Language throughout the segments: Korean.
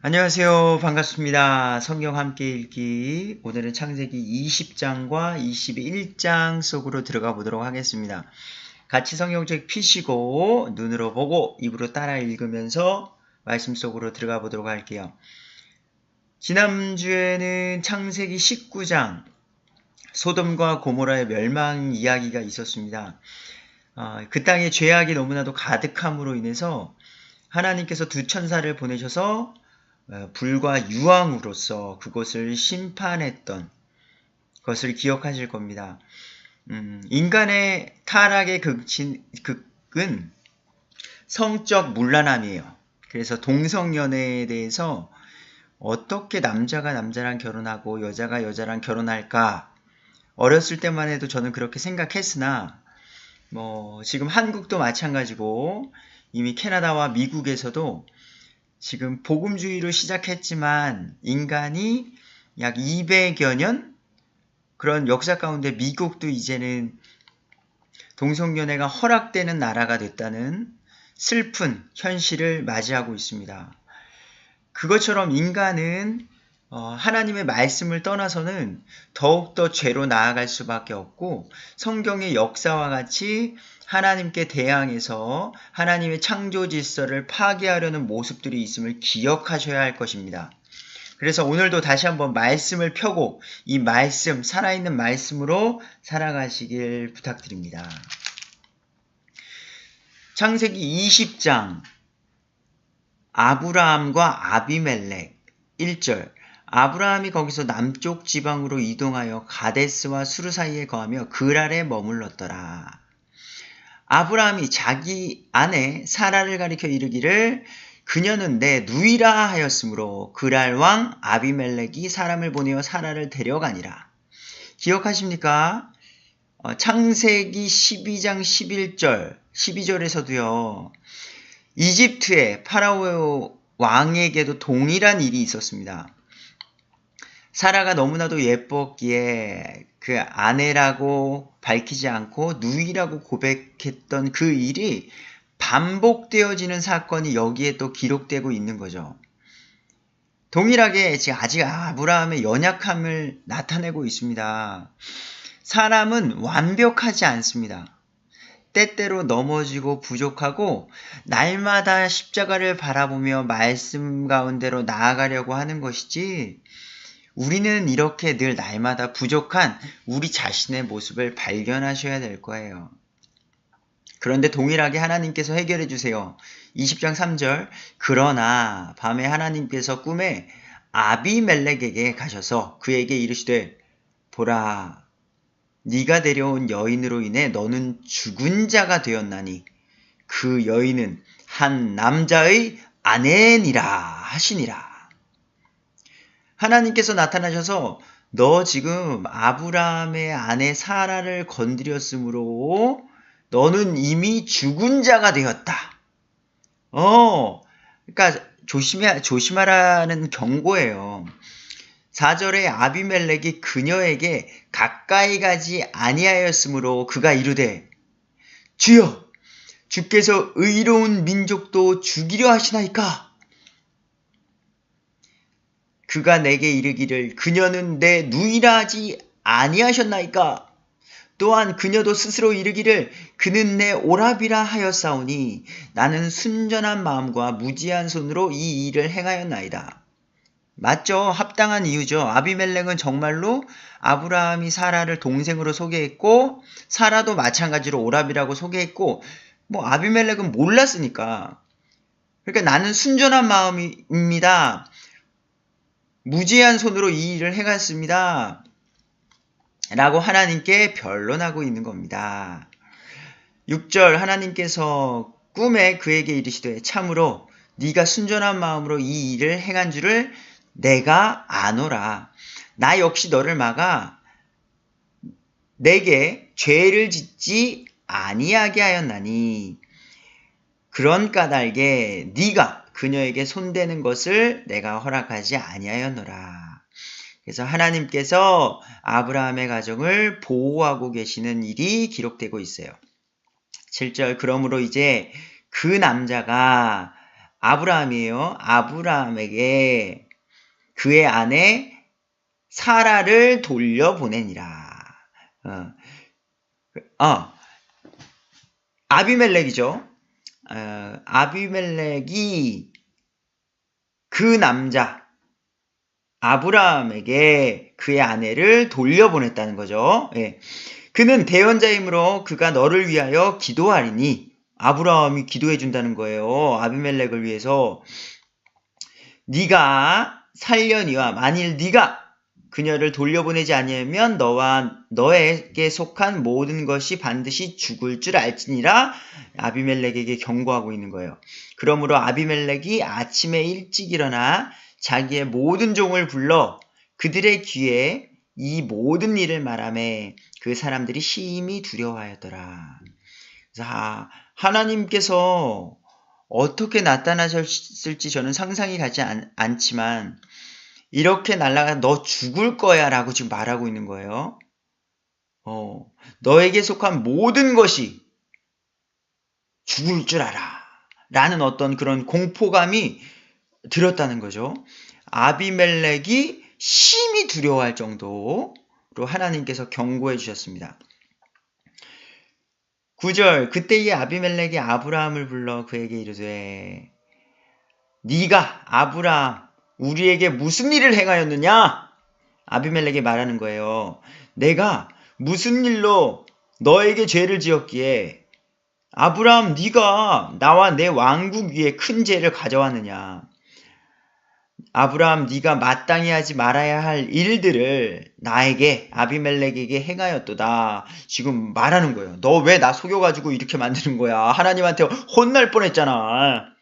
안녕하세요. 반갑습니다. 성경 함께 읽기. 오늘은 창세기 20장과 21장 속으로 들어가 보도록 하겠습니다. 같이 성경책 피시고 눈으로 보고 입으로 따라 읽으면서 말씀 속으로 들어가 보도록 할게요. 지난주에는 창세기 19장 소돔과 고모라의 멸망 이야기가 있었습니다. 그 땅에 죄악이 너무나도 가득함으로 인해서 하나님께서 두 천사를 보내셔서 불과 유황으로서 그것을 심판했던 것을 기억하실 겁니다. 인간의 타락의 극은 성적 문란함이에요. 그래서 동성연애에 대해서 어떻게 남자가 남자랑 결혼하고 여자가 여자랑 결혼할까? 어렸을 때만 해도 저는 그렇게 생각했으나 지금 한국도 마찬가지고 이미 캐나다와 미국에서도 지금 복음주의로 시작했지만 인간이 약 200여 년 그런 역사 가운데 미국도 이제는 동성연애가 허락되는 나라가 됐다는 슬픈 현실을 맞이하고 있습니다. 그것처럼 인간은 하나님의 말씀을 떠나서는 더욱더 죄로 나아갈 수밖에 없고 성경의 역사와 같이 하나님께 대항해서 하나님의 창조 질서를 파괴하려는 모습들이 있음을 기억하셔야 할 것입니다. 그래서 오늘도 다시 한번 말씀을 펴고 이 말씀, 살아있는 말씀으로 살아가시길 부탁드립니다. 창세기 20장 아브라함과 아비멜렉 1절 아브라함이 거기서 남쪽 지방으로 이동하여 가데스와 수르 사이에 거하며 그랄에 머물렀더라. 아브라함이 자기 아내 사라를 가리켜 이르기를 그녀는 내 누이라 하였으므로 그랄 왕 아비멜렉이 사람을 보내어 사라를 데려가니라. 기억하십니까? 창세기 12장 12절에서도요. 이집트의 파라오 왕에게도 동일한 일이 있었습니다. 사라가 너무나도 예뻤기에 그 아내라고 밝히지 않고 누이라고 고백했던 그 일이 반복되어지는 사건이 여기에 또 기록되고 있는 거죠. 동일하게 아직 아브라함의 연약함을 나타내고 있습니다. 사람은 완벽하지 않습니다. 때때로 넘어지고 부족하고 날마다 십자가를 바라보며 말씀 가운데로 나아가려고 하는 것이지 우리는 이렇게 늘 날마다 부족한 우리 자신의 모습을 발견하셔야 될 거예요. 그런데 동일하게 하나님께서 해결해 주세요. 20장 3절 그러나 밤에 하나님께서 꿈에 아비멜렉에게 가셔서 그에게 이르시되 보라 네가 데려온 여인으로 인해 너는 죽은 자가 되었나니 그 여인은 한 남자의 아내니라 하시니라. 하나님께서 나타나셔서 너 지금 아브라함의 아내 사라를 건드렸으므로 너는 이미 죽은 자가 되었다. 그러니까 조심하라는 경고예요. 4절에 아비멜렉이 그녀에게 가까이 가지 아니하였으므로 그가 이르되 주여 주께서 의로운 민족도 죽이려 하시나이까? 그가 내게 이르기를 그녀는 내 누이라 하지 아니하셨나이까? 또한 그녀도 스스로 이르기를 그는 내 오라비라 하였사오니 나는 순전한 마음과 무지한 손으로 이 일을 행하였나이다. 맞죠? 합당한 이유죠. 아비멜렉은 정말로 아브라함이 사라를 동생으로 소개했고 사라도 마찬가지로 오라비라고 소개했고 아비멜렉은 몰랐으니까. 그러니까 나는 순전한 마음입니다. 무지한 손으로 이 일을 해갔습니다. 라고 하나님께 변론하고 있는 겁니다. 6절 하나님께서 꿈에 그에게 이르시되 참으로 네가 순전한 마음으로 이 일을 행한 줄을 내가 아노라. 나 역시 너를 막아 내게 죄를 짓지 아니하게 하였나니 그런 까닭에 네가 그녀에게 손대는 것을 내가 허락하지 아니하였노라. 그래서 하나님께서 아브라함의 가정을 보호하고 계시는 일이 기록되고 있어요. 7절 그러므로 이제 그 남자가 아브라함이에요. 아브라함에게 그의 아내 사라를 돌려보내니라. 아비멜렉이죠. 아비멜렉이 그 남자 아브라함에게 그의 아내를 돌려보냈다는 거죠. 예. 그는 대언자이므로 그가 너를 위하여 기도하리니, 아브라함이 기도해 준다는 거예요. 아비멜렉을 위해서. 네가 살려니와 만일 네가 그녀를 돌려보내지 아니하면 너와 너에게 속한 모든 것이 반드시 죽을 줄 알지니라. 아비멜렉에게 경고하고 있는 거예요. 그러므로 아비멜렉이 아침에 일찍 일어나 자기의 모든 종을 불러 그들의 귀에 이 모든 일을 말하매 그 사람들이 심히 두려워하였더라. 자, 하나님께서 어떻게 나타나셨을지 저는 상상이 가지 않지만 이렇게 날아가 너 죽을 거야 라고 지금 말하고 있는 거예요. 너에게 속한 모든 것이 죽을 줄 알아 라는 어떤 그런 공포감이 들었다는 거죠. 아비멜렉이 심히 두려워할 정도로 하나님께서 경고해 주셨습니다. 9절 그때에 아비멜렉이 아브라함을 불러 그에게 이르되 네가 아브라함 우리에게 무슨 일을 행하였느냐? 아비멜렉이 말하는 거예요. 내가 무슨 일로 너에게 죄를 지었기에 아브라함 네가 나와 내 왕국 위에 큰 죄를 가져왔느냐? 아브라함 네가 마땅히 하지 말아야 할 일들을 나에게 아비멜렉에게 행하였도다. 지금 말하는 거예요. 너 왜 나 속여가지고 이렇게 만드는 거야? 하나님한테 혼날 뻔했잖아.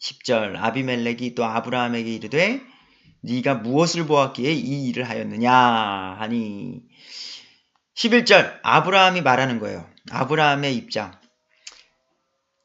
10절 아비멜렉이 또 아브라함에게 이르되 네가 무엇을 보았기에 이 일을 하였느냐 하니 11절 아브라함이 말하는 거예요. 아브라함의 입장.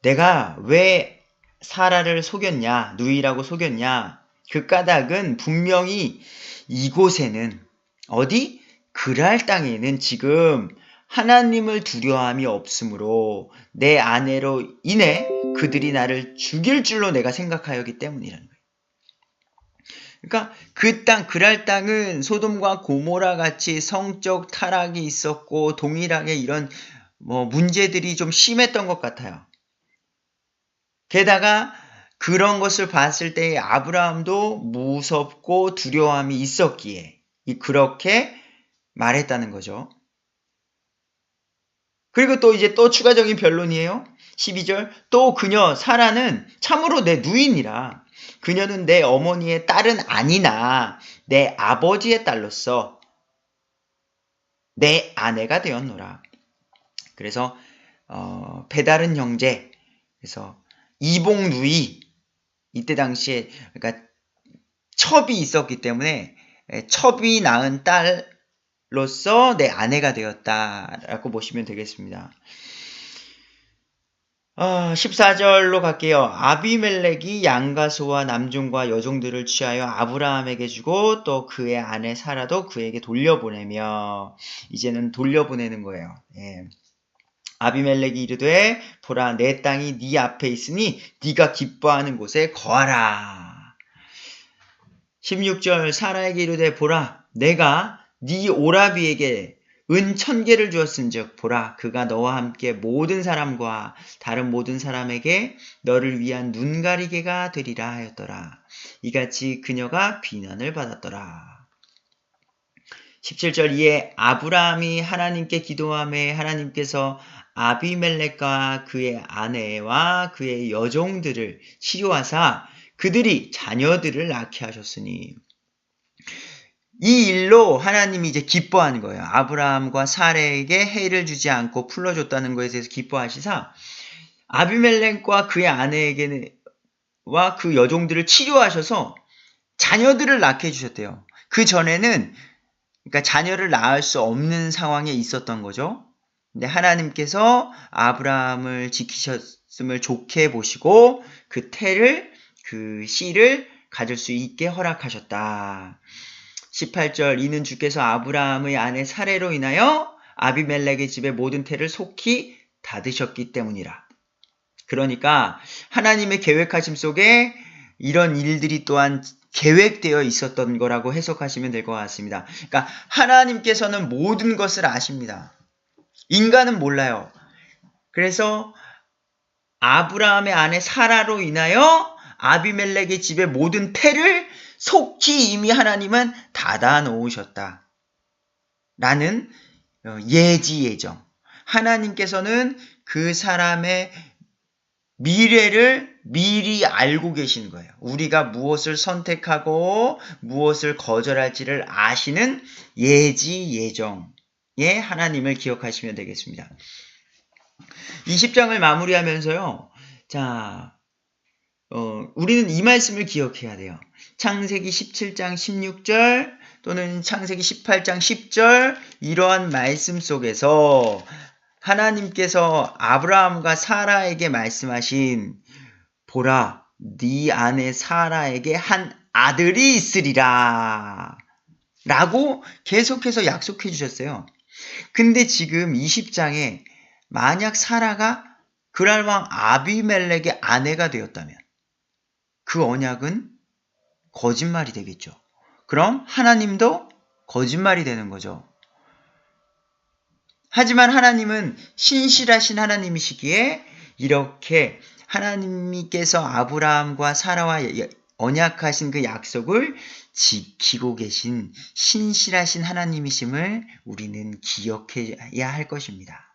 내가 왜 사라를 속였냐, 누이라고 속였냐. 그 까닭은 분명히 이곳에는 어디? 그랄 땅에는 지금 하나님을 두려움이 없으므로 내 아내로 인해 그들이 나를 죽일 줄로 내가 생각하였기 때문이라는 거예요. 그러니까 그 땅, 그랄 땅은 소돔과 고모라 같이 성적 타락이 있었고 동일하게 이런 문제들이 좀 심했던 것 같아요. 게다가 그런 것을 봤을 때 아브라함도 무섭고 두려움이 있었기에 그렇게 말했다는 거죠. 그리고 또 이제 또 추가적인 변론이에요. 12절 또 그녀 사라는 참으로 내 누이니라. 그녀는 내 어머니의 딸은 아니나 내 아버지의 딸로서 내 아내가 되었노라. 그래서 배다른 형제, 그래서 이복 누이, 이때 당시에 그러니까 첩이 있었기 때문에 첩이 낳은 딸로서 내 아내가 되었다라고 보시면 되겠습니다. 14절로 갈게요. 아비멜렉이 양과 소와 남종과 여종들을 취하여 아브라함에게 주고 또 그의 아내 사라도 그에게 돌려보내며 이제는 돌려보내는 거예요. 예. 아비멜렉이 이르되 보라 내 땅이 네 앞에 있으니 네가 기뻐하는 곳에 거하라. 16절 사라에게 이르되 보라 내가 네 오라비에게 은 1000개를 주었은즉 보라 그가 너와 함께 모든 사람과 다른 모든 사람에게 너를 위한 눈가리개가 되리라 하였더라. 이같이 그녀가 비난을 받았더라. 17절 이에 아브라함이 하나님께 기도하매 하나님께서 아비멜렉과 그의 아내와 그의 여종들을 치료하사 그들이 자녀들을 낳게 하셨으니 이 일로 하나님이 이제 기뻐하는 거예요. 아브라함과 사라에게 해를 주지 않고 풀어줬다는 것에 대해서 기뻐하시사 아비멜렉과 그의 아내에게는 와 그 여종들을 치료하셔서 자녀들을 낳게 해주셨대요. 그 전에는 그러니까 자녀를 낳을 수 없는 상황에 있었던 거죠. 근데 하나님께서 아브라함을 지키셨음을 좋게 보시고 그 태를 그 씨를 가질 수 있게 허락하셨다. 18절 이는 주께서 아브라함의 아내 사레로 인하여 아비멜렉의 집의 모든 태를 속히 닫으셨기 때문이라. 그러니까 하나님의 계획하심 속에 이런 일들이 또한 계획되어 있었던 거라고 해석하시면 될 것 같습니다. 그러니까 하나님께서는 모든 것을 아십니다. 인간은 몰라요. 그래서 아브라함의 아내 사라로 인하여 아비멜렉의 집의 모든 패를 속히 이미 하나님은 닫아 놓으셨다. 라는 예지 예정. 하나님께서는 그 사람의 미래를 미리 알고 계신 거예요. 우리가 무엇을 선택하고 무엇을 거절할지를 아시는 예지 예정의 하나님을 기억하시면 되겠습니다. 20장을 마무리하면서요. 자, 우리는 이 말씀을 기억해야 돼요. 창세기 17장 16절 또는 창세기 18장 10절 이러한 말씀 속에서 하나님께서 아브라함과 사라에게 말씀하신 보라, 네 아내 사라에게 한 아들이 있으리라 라고 계속해서 약속해 주셨어요. 근데 지금 20장에 만약 사라가 그랄 왕 아비멜렉의 아내가 되었다면 그 언약은 거짓말이 되겠죠. 그럼 하나님도 거짓말이 되는 거죠. 하지만 하나님은 신실하신 하나님이시기에 이렇게 하나님께서 아브라함과 사라와 언약하신 그 약속을 지키고 계신 신실하신 하나님이심을 우리는 기억해야 할 것입니다.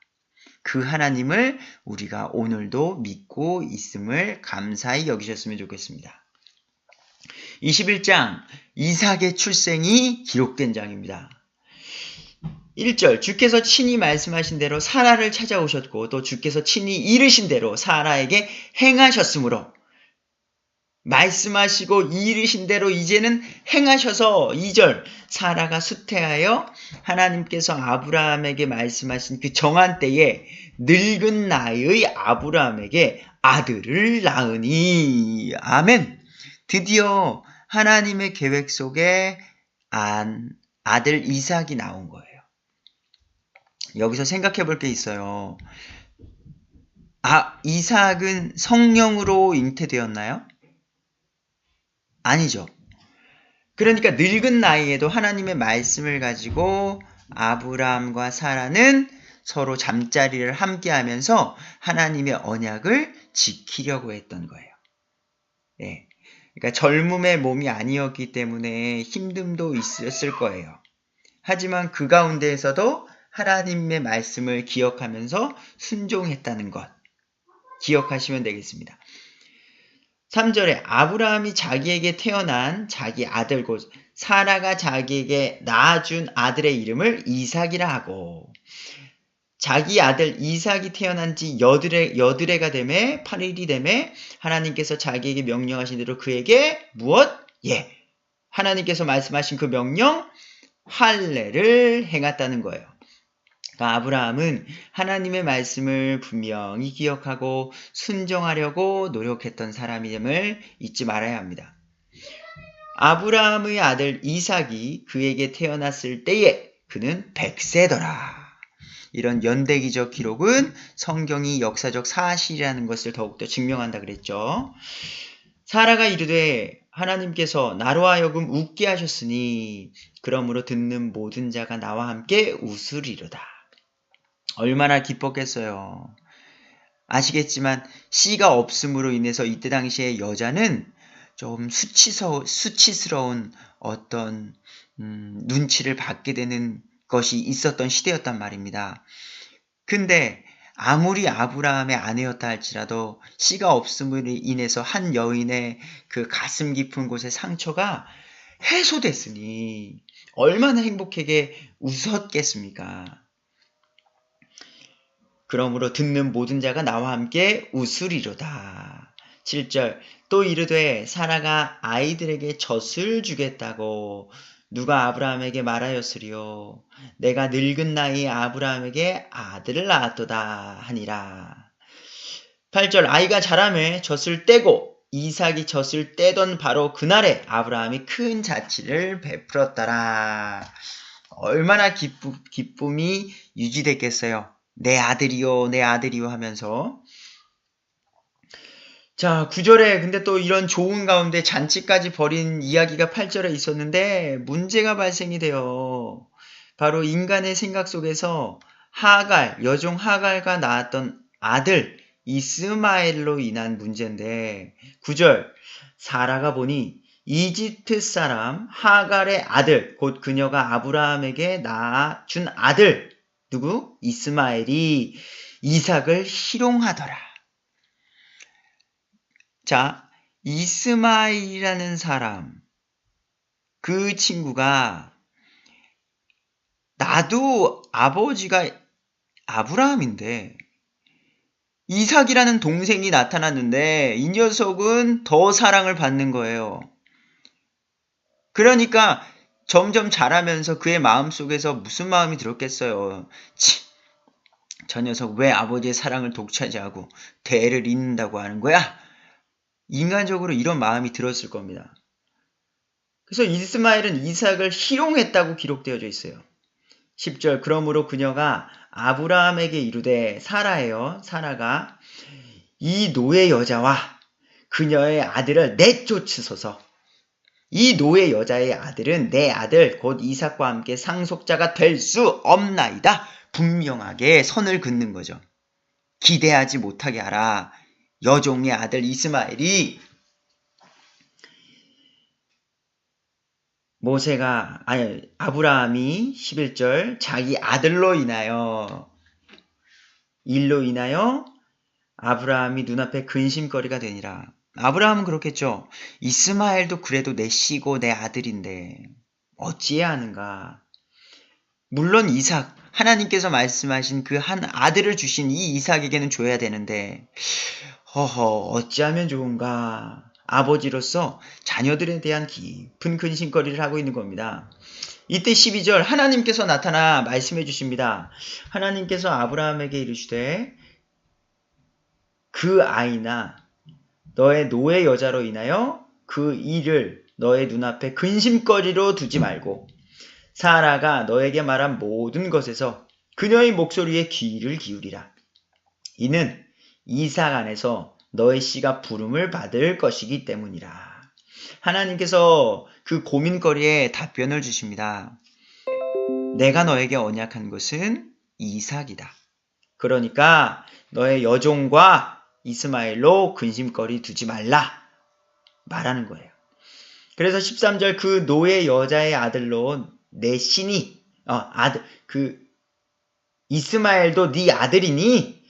그 하나님을 우리가 오늘도 믿고 있음을 감사히 여기셨으면 좋겠습니다. 21장 이삭의 출생이 기록된 장입니다. 1절 주께서 친히 말씀하신 대로 사라를 찾아오셨고 또 주께서 친히 이르신 대로 사라에게 행하셨으므로 말씀하시고 이르신 대로 이제는 행하셔서 2절 사라가 수태하여 하나님께서 아브라함에게 말씀하신 그 정한 때에 늙은 나이의 아브라함에게 아들을 낳으니 아멘. 드디어 하나님의 계획 속에 아들 이삭이 나온 거예요. 여기서 생각해 볼 게 있어요. 이삭은 성령으로 잉태되었나요? 아니죠. 그러니까 늙은 나이에도 하나님의 말씀을 가지고 아브라함과 사라는 서로 잠자리를 함께 하면서 하나님의 언약을 지키려고 했던 거예요. 네. 그러니까 젊음의 몸이 아니었기 때문에 힘듦도 있었을 거예요. 하지만 그 가운데에서도 하나님의 말씀을 기억하면서 순종했다는 것 기억하시면 되겠습니다. 3절에 아브라함이 자기에게 태어난 자기 아들 곧 사라가 자기에게 낳아준 아들의 이름을 이삭이라 하고 자기 아들 이삭이 태어난 지 여드레가 되매 8일이 되매 하나님께서 자기에게 명령하신 대로 그에게 무엇? 하나님께서 말씀하신 그 명령 할례를 행했다는 거예요. 그러니까 아브라함은 하나님의 말씀을 분명히 기억하고 순종하려고 노력했던 사람임을 잊지 말아야 합니다. 아브라함의 아들 이삭이 그에게 태어났을 때에 그는 100세더라. 이런 연대기적 기록은 성경이 역사적 사실이라는 것을 더욱더 증명한다 그랬죠. 사라가 이르되 하나님께서 나로 하여금 웃게 하셨으니 그러므로 듣는 모든 자가 나와 함께 웃으리로다. 얼마나 기뻤겠어요. 아시겠지만 씨가 없음으로 인해서 이때 당시에 여자는 좀 수치스러운 어떤 눈치를 받게 되는 것이 있었던 시대였단 말입니다. 근데 아무리 아브라함의 아내였다 할지라도 씨가 없음으로 인해서 한 여인의 그 가슴 깊은 곳의 상처가 해소됐으니 얼마나 행복하게 웃었겠습니까? 그러므로 듣는 모든 자가 나와 함께 웃으리로다. 7절 또 이르되 사라가 아이들에게 젖을 주겠다고 누가 아브라함에게 말하였으리요 내가 늙은 나이에 아브라함에게 아들을 낳았도다 하니라. 8절 아이가 자라매 젖을 떼고 이삭이 젖을 떼던 바로 그날에 아브라함이 큰 잔치를 베풀었더라. 얼마나 기쁨이 유지됐겠어요. 내 아들이요 내 아들이요 하면서 자, 9절에 근데 또 이런 좋은 가운데 잔치까지 벌인 이야기가 8절에 있었는데 문제가 발생이 돼요. 바로 인간의 생각 속에서 하갈, 여종 하갈과 낳았던 아들 이스마엘로 인한 문제인데 9절 사라가 보니 이집트 사람 하갈의 아들 곧 그녀가 아브라함에게 낳아준 아들 누구? 이스마엘이 이삭을 희롱하더라. 자, 이스마엘이라는 사람, 그 친구가 나도 아버지가 아브라함인데 이삭이라는 동생이 나타났는데 이 녀석은 더 사랑을 받는 거예요. 그러니까 점점 자라면서 그의 마음속에서 무슨 마음이 들었겠어요. 저 녀석 왜 아버지의 사랑을 독차지하고 대를 잇는다고 하는 거야? 인간적으로 이런 마음이 들었을 겁니다. 그래서 이스마엘은 이삭을 희롱했다고 기록되어져 있어요. 10절 그러므로 그녀가 아브라함에게 이르되 사라예요. 사라가 이 노예 여자와 그녀의 아들을 내쫓으소서. 이 노예 여자의 아들은 내 아들 곧 이삭과 함께 상속자가 될 수 없나이다. 분명하게 선을 긋는 거죠. 기대하지 못하게 하라. 여종의 아들 이스마엘이 아브라함이 11절 자기 아들로 인하여 일로 인하여 아브라함이 눈앞에 근심거리가 되니라. 아브라함은 그렇겠죠. 이스마엘도 그래도 내 씨고 내 아들인데 어찌해야 하는가. 물론 이삭, 하나님께서 말씀하신 그 한 아들을 주신 이 이삭에게는 줘야 되는데 어찌하면 좋은가. 아버지로서 자녀들에 대한 깊은 근심거리를 하고 있는 겁니다. 이때 12절 하나님께서 나타나 말씀해 주십니다. 하나님께서 아브라함에게 이르시되 그 아이나 너의 노예 여자로 인하여 그 일을 너의 눈앞에 근심거리로 두지 말고 사라가 너에게 말한 모든 것에서 그녀의 목소리에 귀를 기울이라. 이는 이삭 안에서 너의 씨가 부름을 받을 것이기 때문이라. 하나님께서 그 고민거리에 답변을 주십니다. 내가 너에게 언약한 것은 이삭이다. 그러니까 너의 여종과 이스마엘로 근심거리 두지 말라 말하는 거예요. 그래서 13절 그 노예 여자의 아들로 내 신이 이스마엘도 네 아들이니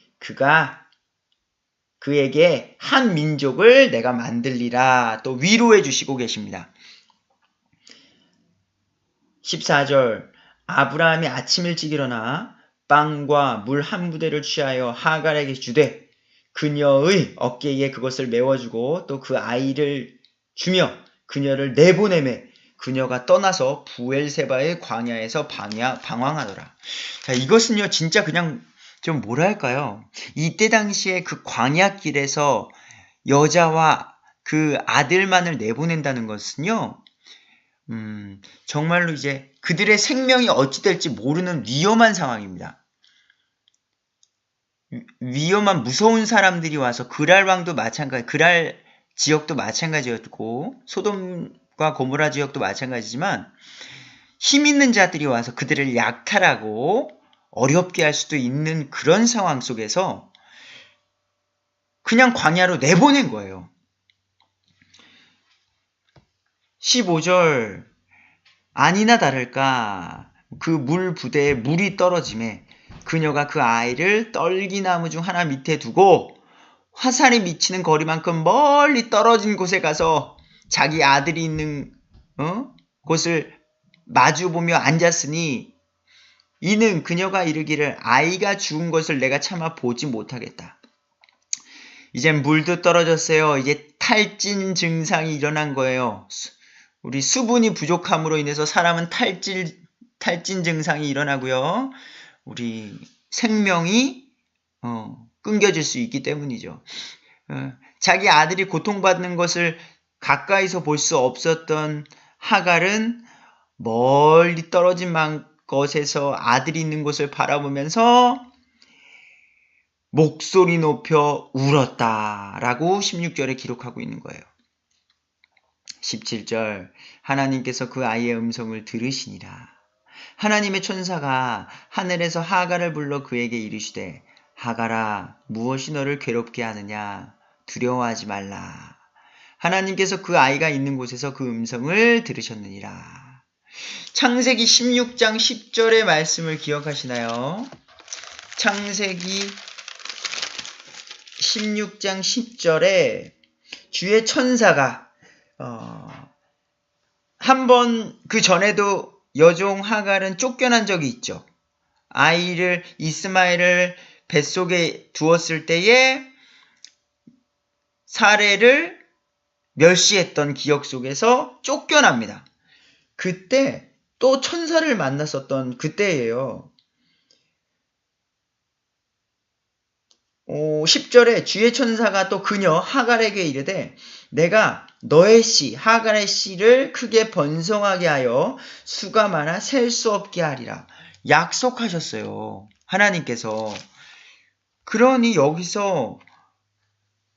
그에게 한 민족을 내가 만들리라. 또 위로해 주시고 계십니다. 14절 아브라함이 아침 일찍 일어나 빵과 물 한 부대를 취하여 하갈에게 주되 그녀의 어깨에 그것을 메워주고 또 그 아이를 주며 그녀를 내보내매 그녀가 떠나서 부엘세바의 광야에서 방황하더라. 자, 이것은요 진짜 그냥 좀 뭐랄까요. 이때 당시에 그 광야길에서 여자와 그 아들만을 내보낸다는 것은요. 정말로 이제 그들의 생명이 어찌 될지 모르는 위험한 상황입니다. 위험한 무서운 사람들이 와서 그랄 지역도 마찬가지였고 소돔과 고모라 지역도 마찬가지지만 힘 있는 자들이 와서 그들을 약탈하고 어렵게 할 수도 있는 그런 상황 속에서 그냥 광야로 내보낸 거예요. 15절 아니나 다를까 그 물 부대에 물이 떨어짐에 그녀가 그 아이를 떨기나무 중 하나 밑에 두고 화살이 미치는 거리만큼 멀리 떨어진 곳에 가서 자기 아들이 있는 곳을 마주보며 앉았으니 이는 그녀가 이르기를 아이가 죽은 것을 내가 차마 보지 못하겠다. 이젠 물도 떨어졌어요. 이제 탈진 증상이 일어난 거예요. 우리 수분이 부족함으로 인해서 사람은 탈진 증상이 일어나고요. 우리 생명이 끊겨질 수 있기 때문이죠. 자기 아들이 고통받는 것을 가까이서 볼 수 없었던 하갈은 멀리 떨어진 것에서 아들이 있는 곳을 바라보면서 목소리 높여 울었다라고 16절에 기록하고 있는 거예요. 17절 하나님께서 그 아이의 음성을 들으시니라. 하나님의 천사가 하늘에서 하갈을 불러 그에게 이르시되 하갈아 무엇이 너를 괴롭게 하느냐 두려워하지 말라. 하나님께서 그 아이가 있는 곳에서 그 음성을 들으셨느니라. 창세기 16장 10절의 말씀을 기억하시나요? 창세기 16장 10절에 주의 천사가 한번 그 전에도 여종 하갈은 쫓겨난 적이 있죠. 아이를 이스마엘을 뱃속에 두었을 때에 사례를 멸시했던 기억 속에서 쫓겨납니다. 그때 또 천사를 만났었던 그때예요. 10절에 주의 천사가 또 그녀 하갈에게 이르되 내가 너의 씨 하갈의 씨를 크게 번성하게 하여 수가 많아 셀 수 없게 하리라. 약속하셨어요. 하나님께서. 그러니 여기서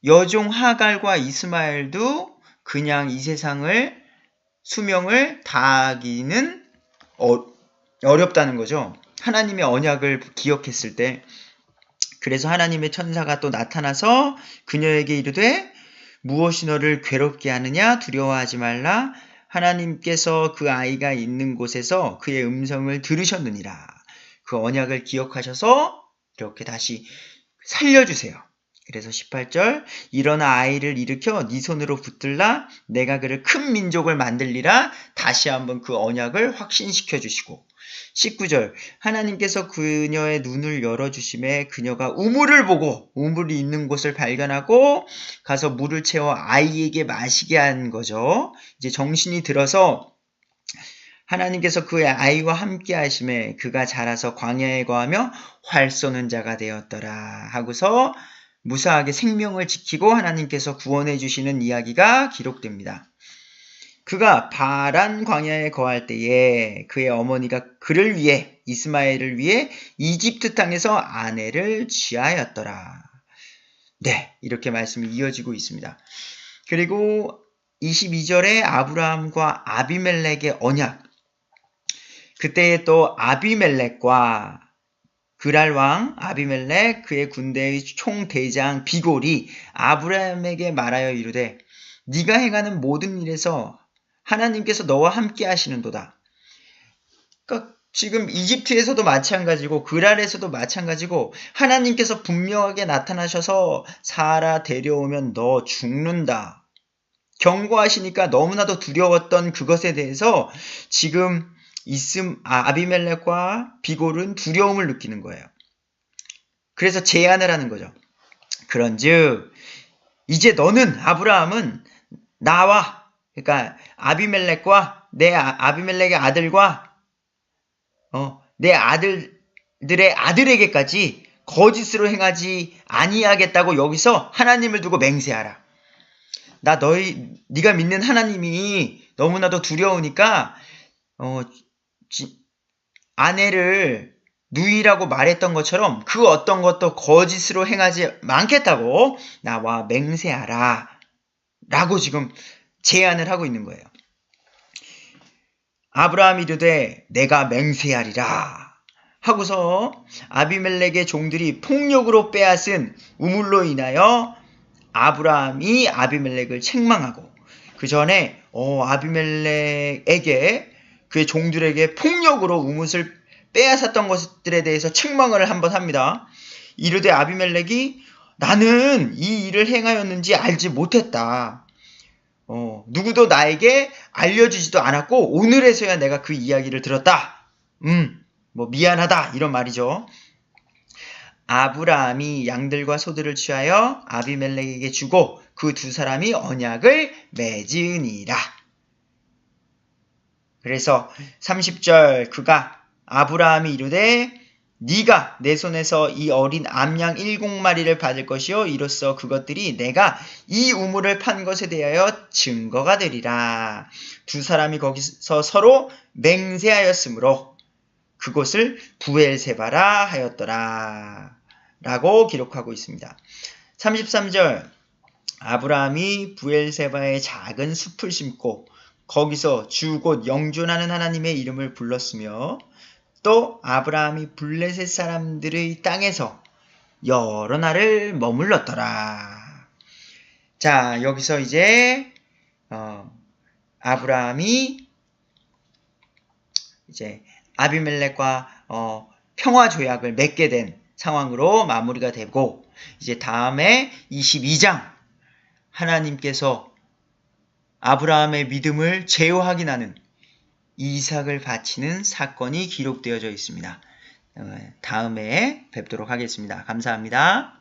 여종 하갈과 이스마엘도 그냥 이 세상을 수명을 다하기는 어렵다는 거죠. 하나님의 언약을 기억했을 때. 그래서 하나님의 천사가 또 나타나서 그녀에게 이르되 무엇이 너를 괴롭게 하느냐 두려워하지 말라. 하나님께서 그 아이가 있는 곳에서 그의 음성을 들으셨느니라. 그 언약을 기억하셔서 이렇게 다시 살려주세요. 그래서 18절 일어나 아이를 일으켜 네 손으로 붙들라. 내가 그를 큰 민족을 만들리라. 다시 한번 그 언약을 확신시켜 주시고 19절 하나님께서 그녀의 눈을 열어주심에 그녀가 우물을 보고 우물이 있는 곳을 발견하고 가서 물을 채워 아이에게 마시게 한 거죠. 이제 정신이 들어서 하나님께서 그 아이와 함께 하심에 그가 자라서 광야에 거하며 활 쏘는 자가 되었더라 하고서 무사하게 생명을 지키고 하나님께서 구원해 주시는 이야기가 기록됩니다. 그가 바란 광야에 거할 때에 그의 어머니가 그를 위해 이스마엘을 위해 이집트 땅에서 아내를 취하였더라. 네, 이렇게 말씀이 이어지고 있습니다. 그리고 22절에 아브라함과 아비멜렉의 언약. 그때에 또 아비멜렉과 그랄 왕 아비멜렉 그의 군대의 총대장 비골이 아브라함에게 말하여 이르되 네가 행하는 모든 일에서 하나님께서 너와 함께 하시는도다. 그러니까 지금 이집트에서도 마찬가지고 그랄에서도 마찬가지고 하나님께서 분명하게 나타나셔서 사라 데려오면 너 죽는다. 경고하시니까 너무나도 두려웠던 그것에 대해서 지금 아비멜렉과 비골은 두려움을 느끼는 거예요. 그래서 제안을 하는 거죠. 그런즉 이제 너는 아브라함은 나와 그러니까 아비멜렉과 아비멜렉의 아들과 내 아들들의 아들에게까지 거짓으로 행하지 아니하겠다고 여기서 하나님을 두고 맹세하라. 네가 믿는 하나님이 너무나도 두려우니까 아내를 누이라고 말했던 것처럼 그 어떤 것도 거짓으로 행하지 않겠다고 나와 맹세하라 라고 지금 제안을 하고 있는 거예요. 아브라함이 이르되 내가 맹세하리라 하고서 아비멜렉의 종들이 폭력으로 빼앗은 우물로 인하여 아브라함이 아비멜렉을 책망하고 그 전에 아비멜렉에게 그의 종들에게 폭력으로 우물을 빼앗았던 것들에 대해서 책망을 한번 합니다. 이르되 아비멜렉이 나는 이 일을 행하였는지 알지 못했다. 누구도 나에게 알려주지도 않았고 오늘에서야 내가 그 이야기를 들었다. 미안하다 이런 말이죠. 아브라함이 양들과 소들을 취하여 아비멜렉에게 주고 그 두 사람이 언약을 맺으니라. 그래서 30절 그가 아브라함이 이르되 네가 내 손에서 이 어린 암양 7마리를 받을 것이요 이로써 그것들이 내가 이 우물을 판 것에 대하여 증거가 되리라. 두 사람이 거기서 서로 맹세하였으므로 그곳을 부엘세바라 하였더라. 라고 기록하고 있습니다. 33절 아브라함이 부엘세바에 작은 숲을 심고 거기서 주 곧 영존하는 하나님의 이름을 불렀으며 또 아브라함이 블레셋 사람들의 땅에서 여러 날을 머물렀더라. 자, 여기서 이제 아브라함이 이제 아비멜렉과 평화 조약을 맺게 된 상황으로 마무리가 되고, 이제 다음에 22장 하나님께서 아브라함의 믿음을 재확인하는 이삭을 바치는 사건이 기록되어져 있습니다. 다음에 뵙도록 하겠습니다. 감사합니다.